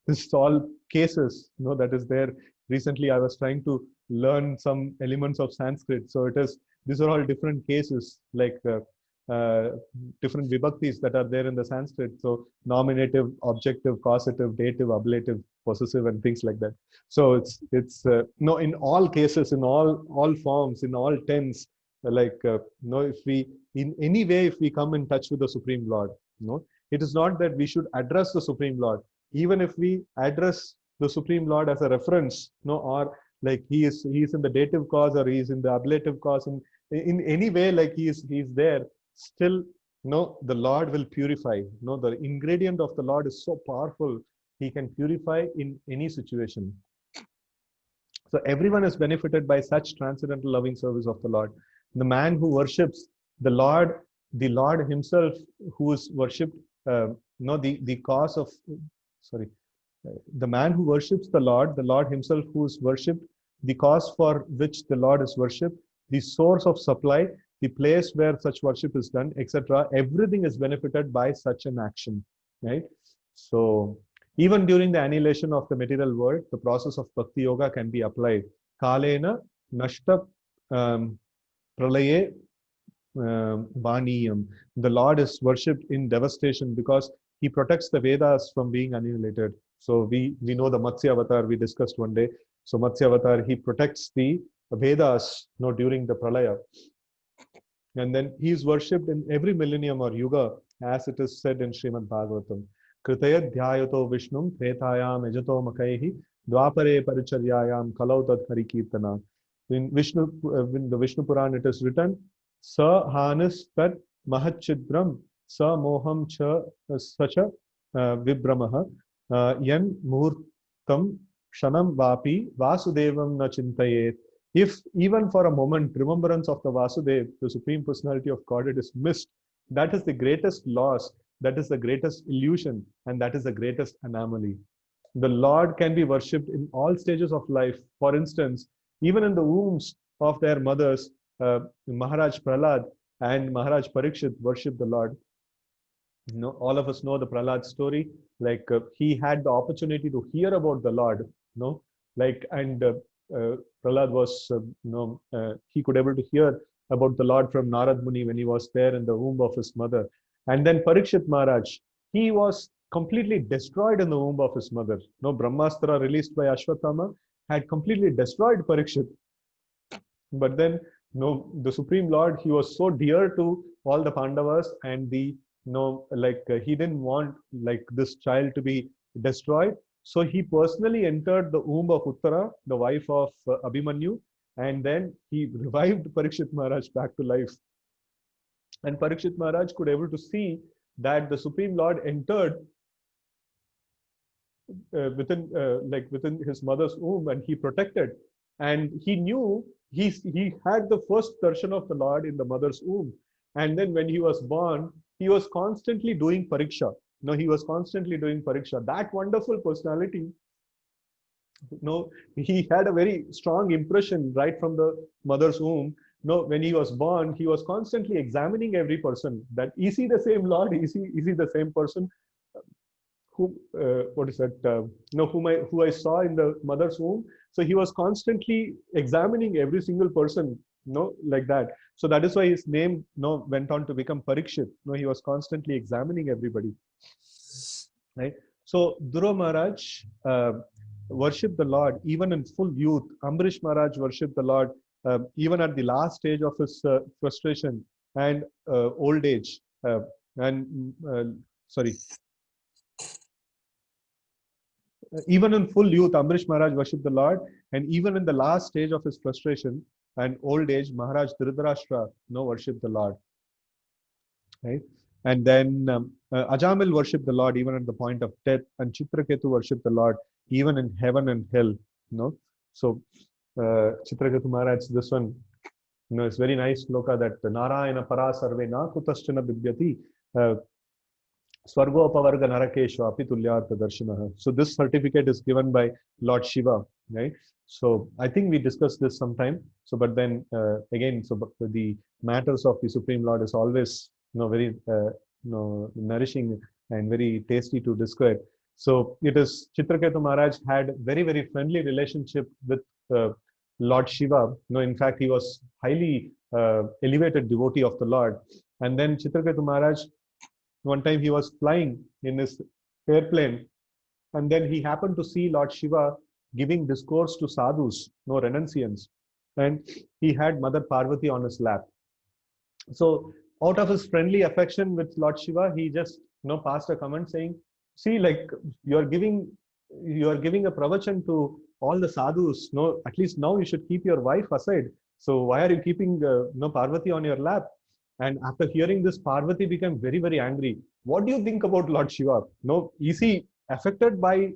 Speaker 1: is all cases, that is there. Recently, I was trying to learn some elements of Sanskrit. So these are all different cases, like different vibhaktis that are there in the Sanskrit. So nominative, objective, causative, dative, ablative, possessive, and things like that. So it's in all cases, in all forms, in all tense, if we in any way, if we come in touch with the Supreme Lord, it is not that we should address the Supreme Lord. Even if we address the Supreme Lord as a reference, or like he is in the dative cause, or he is in the ablative cause, in any way, like he is there, still the Lord will purify. The ingredient of the Lord is so powerful, he can purify in any situation. So everyone is benefited by such transcendental loving service of the Lord. The man who worships the Lord himself, who is worshipped, the cause of, the man who worships the Lord himself who is worshipped, the cause for which the Lord is worshipped, the source of supply, the place where such worship is done, etc. Everything is benefited by such an action, right? So even during the annihilation of the material world, the process of bhakti yoga can be applied. Kalena nashta pralaye vaniyam. The Lord is worshipped in devastation because he protects the Vedas from being annihilated. So we know the Matsya Avatar we discussed one day. So Matsya Avatar, he protects the Vedas during the Pralaya. And then he is worshipped in every millennium or yuga, as it is said in Srimad Bhagavatam. Kritaya dhyayato Vishnum Tretayam ejato makaihi dwapare paricharyayam kalau tad harikirtana. In the Vishnu Puran it is written, Sa hanis tat mahachidram sa moham cha sacha vibramaha yan muhurtam shanam vapi vasudevam na chintayet. If even for a moment remembrance of the Vasudev, the Supreme Personality of Godhead, is missed, that is the greatest loss, that is the greatest illusion, and that is the greatest anomaly. The Lord can be worshipped in all stages of life. For instance, even in the wombs of their mothers, Maharaj Prahlad and Maharaj Parikshit worshipped the Lord. You know, all of us know the Prahlad story. Like he had the opportunity to hear about the Lord. You know, like and Prahlad was, he could able to hear about the Lord from Narad Muni when he was there in the womb of his mother. And then Parikshit Maharaj, he was completely destroyed in the womb of his mother. No, Brahmastra released by Ashwatthama had completely destroyed Parikshit. But then, no, the Supreme Lord, he was so dear to all the Pandavas, and the he didn't want like this child to be destroyed. So he personally entered the womb of Uttara, the wife of Abhimanyu, and then he revived Parikshit Maharaj back to life. And Parikshit Maharaj could able to see that the Supreme Lord entered within his mother's womb, and he protected. And he knew he had the first darshan of the Lord in the mother's womb. And then when he was born, he was constantly doing pariksha. No, he was constantly doing pariksha. That wonderful personality, no, he had a very strong impression right from the mother's womb. No, when he was born, he was constantly examining every person. That is he the same Lord? Is he the same person? Who who I saw in the mother's womb. So he was constantly examining every single person, like that. So that is why his name, went on to become Parikshit. He was constantly examining everybody, right? So Dhruva Maharaj worshipped the Lord even in full youth. Ambarish Maharaj worshipped the Lord even at the last stage of his frustration and old age. Even in full youth, Ambarish Maharaj worshipped the Lord, and even in the last stage of his frustration and old age, Maharaj Dhritarashtra worshipped the Lord. Right? And then Ajamil worshipped the Lord even at the point of death, and Chitraketu worshipped the Lord even in heaven and hell. So Chitraketu Maharaj, this one, it's very nice sloka that Narayana para sarve na kutaschana bibhyati. Swargopavarga Narakeshwa Apitulyartha Darshanaha. So this certificate is given by Lord Shiva, right? So I think we discussed this sometime. So, but then again, so the matters of the Supreme Lord is always, very nourishing and very tasty to describe. So it is Chitraketu Maharaj had very, very friendly relationship with Lord Shiva. In fact, he was highly elevated devotee of the Lord. And then Chitraketu Maharaj, one time he was flying in his airplane, and then he happened to see Lord Shiva giving discourse to sadhus, renunciants, and he had Mother Parvati on his lap. So out of his friendly affection with Lord Shiva, he just passed a comment saying, see, like you are giving a pravachan to all the sadhus. At least now you should keep your wife aside. So why are you keeping Parvati on your lap? And after hearing this, Parvati became very, very angry. What do you think about Lord Shiva? Is he affected by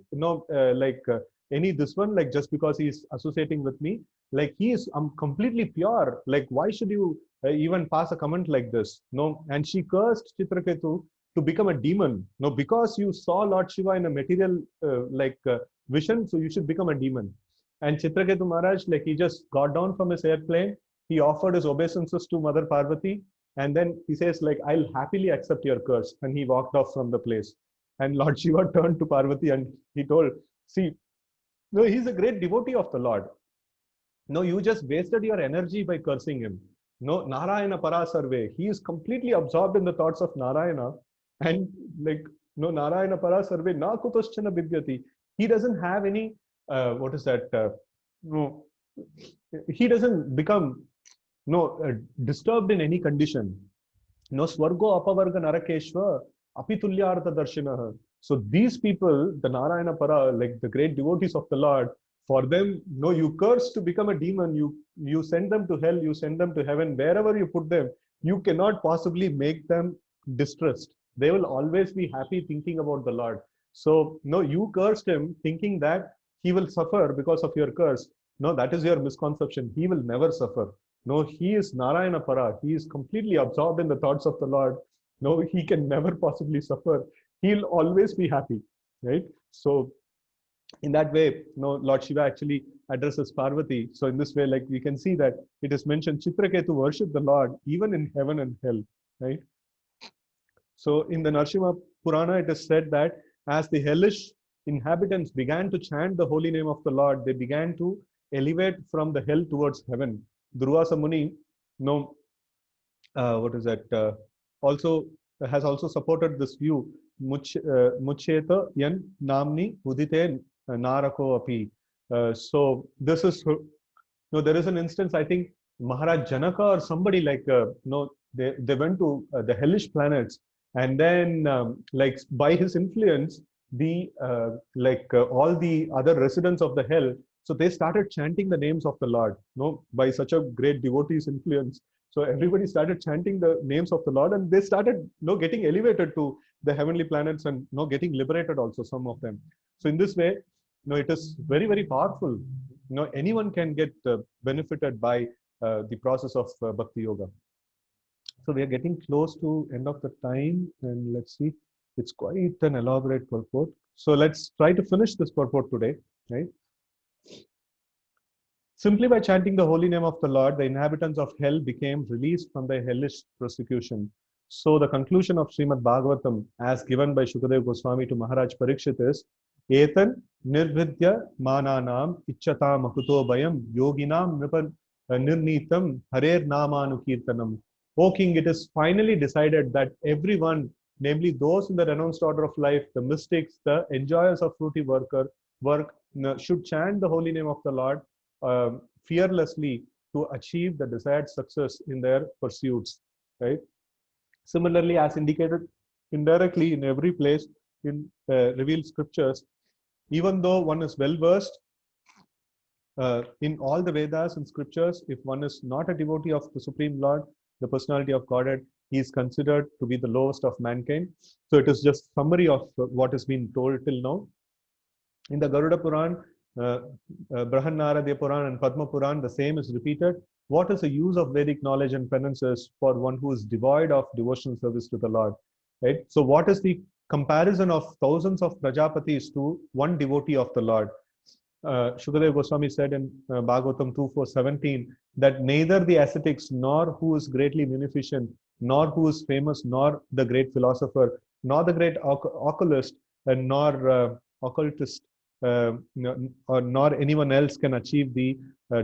Speaker 1: any this one? Like just because he is associating with me, like I'm completely pure. Like why should you even pass a comment like this? And she cursed Chitraketu to become a demon. Because you saw Lord Shiva in a material vision, so you should become a demon. And Chitraketu Maharaj, like he just got down from his airplane. He offered his obeisances to Mother Parvati. And then he says, like, I'll happily accept your curse. And he walked off from the place. And Lord Shiva turned to Parvati and he told, see, he's a great devotee of the Lord. You just wasted your energy by cursing him. Narayana para sarve. He is completely absorbed in the thoughts of Narayana. And Narayana para sarve na kutaschana bidhyati. He doesn't have any, he doesn't become disturbed in any condition. No Swargo Apavarga Narakeshwa Apitulyartha Darshinaha. So these people, the Narayana Para, like the great devotees of the Lord, for them, no, you curse to become a demon, you send them to hell, you send them to heaven, wherever you put them, you cannot possibly make them distressed. They will always be happy thinking about the Lord. So, no, you cursed him thinking that he will suffer because of your curse. No, that is your misconception. He will never suffer. No, he is Narayana Para. He is completely absorbed in the thoughts of the Lord. No, he can never possibly suffer. He'll always be happy, right? So, in that way, Lord Shiva actually addresses Parvati. So, in this way, like we can see that it is mentioned Chitraketu worship the Lord even in heaven and hell, right? So, in the Narsimha Purana, it is said that as the hellish inhabitants began to chant the holy name of the Lord, they began to elevate from the hell towards heaven. Durvasa Muni, what is that? Also has also supported this view. Mucheta yan namni udite narako api. So this is there is an instance. I think Maharaj Janaka or somebody like they went to the hellish planets, and then like by his influence, the all the other residents of the hell, so they started chanting the names of the Lord, by such a great devotee's influence. So everybody started chanting the names of the Lord, and they started getting elevated to the heavenly planets and getting liberated also, some of them. So in this way, it is very, very powerful. Anyone can get benefited by the process of Bhakti Yoga. So we are getting close to end of the time, and let's see, it's quite an elaborate purport. So let's try to finish this purport today, right? Simply by chanting the holy name of the Lord, the inhabitants of hell became released from their hellish persecution. So the conclusion of Srimad Bhagavatam, as given by Shukadeva Goswami to Maharaj Parikshit, is Etan nirvidya mananam ichchata makuto bayam yoginam nirnitam harer namanukirtanam. O King, it is finally decided that everyone, namely those in the renounced order of life, the mystics, the enjoyers of fruity work, should chant the holy name of the Lord fearlessly to achieve the desired success in their pursuits, right? Similarly, as indicated indirectly in every place in revealed scriptures, even though one is well versed in all the Vedas and scriptures, if one is not a devotee of the Supreme Lord, the personality of Godhead, he is considered to be the lowest of mankind. So it is just summary of what has been told till now. In the Garuda Puran, Brahannaradya Puran and Padma Puran, the same is repeated. What is the use of Vedic knowledge and penances for one who is devoid of devotional service to the Lord? Right? So what is the comparison of thousands of Prajapatis to one devotee of the Lord? Shukadeva Goswami said in Bhagavatam 2.4.17 that neither the ascetics nor who is greatly munificent, nor who is famous, nor the great philosopher, nor the great oculist, and nor occultist, nor anyone else can achieve the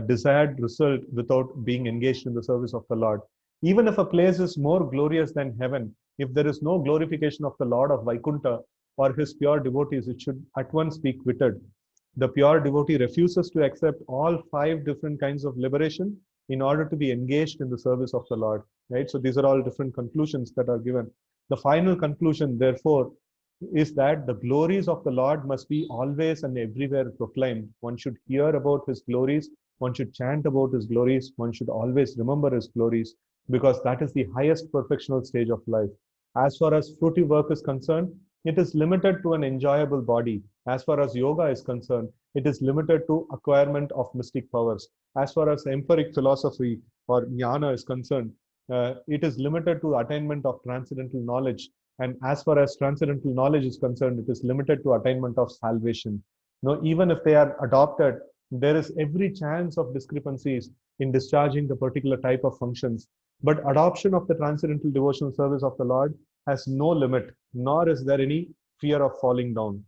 Speaker 1: desired result without being engaged in the service of the Lord. Even if a place is more glorious than heaven, if there is no glorification of the Lord of Vaikuntha or his pure devotees, it should at once be quitted. The pure devotee refuses to accept all 5 different kinds of liberation in order to be engaged in the service of the Lord. Right? So these are all different conclusions that are given. The final conclusion, therefore, is that the glories of the Lord must be always and everywhere proclaimed. One should hear about his glories, one should chant about his glories, one should always remember his glories, because that is the highest perfectional stage of life. As far as fruitive work is concerned, it is limited to an enjoyable body. As far as yoga is concerned, it is limited to acquirement of mystic powers. As far as empiric philosophy or jnana is concerned, it is limited to attainment of transcendental knowledge. And as far as transcendental knowledge is concerned, it is limited to attainment of salvation. Even if they are adopted, there is every chance of discrepancies in discharging the particular type of functions. But adoption of the transcendental devotional service of the Lord has no limit, nor is there any fear of falling down.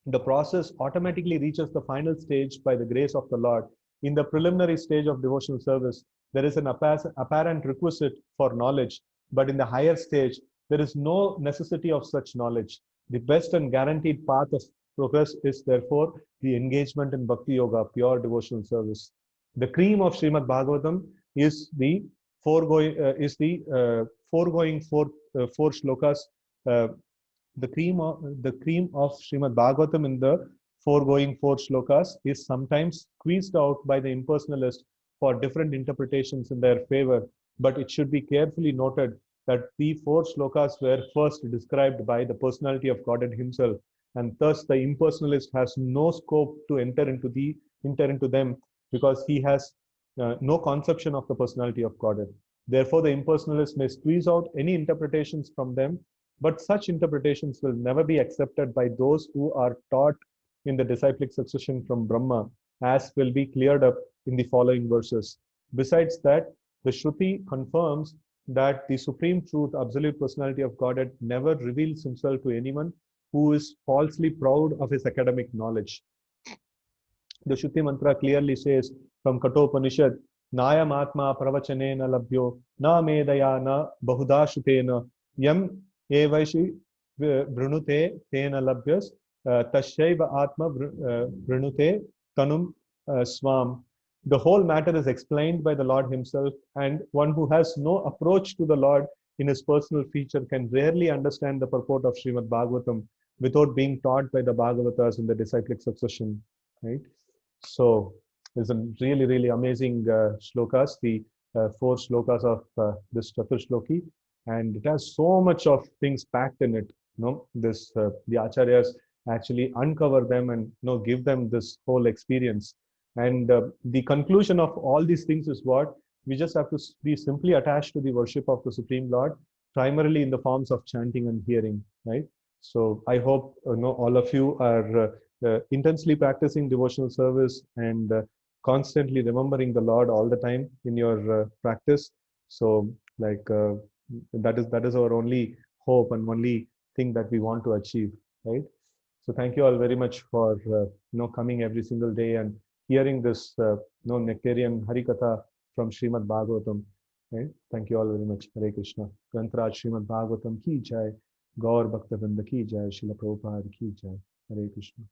Speaker 1: The process automatically reaches the final stage by the grace of the Lord. In the preliminary stage of devotional service, there is an apparent requisite for knowledge, but in the higher stage, there is no necessity of such knowledge. The best and guaranteed path of progress is therefore the engagement in Bhakti Yoga, pure devotional service. The cream of Srimad Bhagavatam foregoing four shlokas. Uh, the cream of Srimad Bhagavatam in the foregoing four shlokas is sometimes squeezed out by the impersonalist for different interpretations in their favor. But it should be carefully noted that the four shlokas were first described by the personality of Godhead himself, and thus the impersonalist has no scope to enter into them, because he has no conception of the personality of Godhead. Therefore, the impersonalist may squeeze out any interpretations from them, but such interpretations will never be accepted by those who are taught in the disciplic succession from Brahma, as will be cleared up in the following verses. Besides that, the Shruti confirms that the supreme truth, absolute personality of Godhead, never reveals himself to anyone who is falsely proud of his academic knowledge. The Shruti mantra clearly says from Kathopanishad, Nayam Atma Pravachanena Labhyo, Na Medaya Na Bahuda Shrutena, Yam Evaishi Brunute Tena Labhyas, Tashaiva Atma Brunute Tanum Swam. The whole matter is explained by the Lord himself, and one who has no approach to the Lord in his personal feature can rarely understand the purport of Srimad Bhagavatam without being taught by the Bhagavatas in the disciplic succession. Right? So there's a really amazing shlokas, the four shlokas of this Catur Sloki, and it has so much of things packed in it. This the acharyas actually uncover them and give them this whole experience. And the conclusion of all these things is what? We just have to be simply attached to the worship of the Supreme Lord, primarily in the forms of chanting and hearing, right? So I hope all of you are intensely practicing devotional service and constantly remembering the Lord all the time in your practice. So that is our only hope and only thing that we want to achieve, right? So thank you all very much for coming every single day and hearing this nectarian Harikatha from Srimad Bhagavatam. Right? Thank you all very much. Hare Krishna. Grantraj Srimad Bhagavatam ki jai. Gaur Bhakta Vrinda ki jai. Srila Prabhupada ki jai. Hare Krishna.